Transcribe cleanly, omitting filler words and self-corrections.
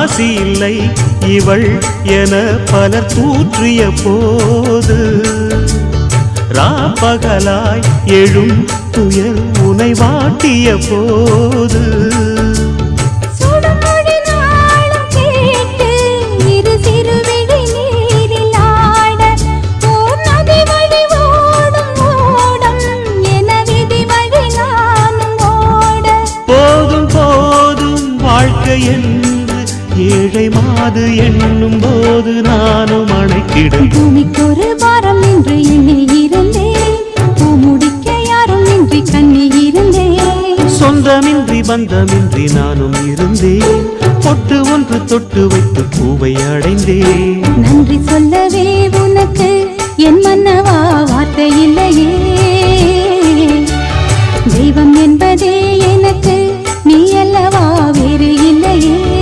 ராசி இல்லை இவள் என பலர் தூற்றிய போது ராப்பகலாய் எழும் துயர் உனை வாட்டிய போது என்று ஏழை மாது எண்ணும் போது நானும் அணைக்கிடும் பூமிக்கொரு பாரம் என்று எண்ணி இருந்தேன் பூமுடிக்க யாரும் இன்றி கண்ணி இருந்தேன் சொந்தமின்றி பந்தமின்றி நானும் இருந்தேன் பொட்டு ஒன்று தொட்டு வைத்து பூவை அடைந்தேன் நன்றி சொல்லவே உனக்கு என் மன்னவா வார்த்தை இல்லையே தெய்வம் என்பதே எனக்கு நீ அல்லவா வேறு இல்லையே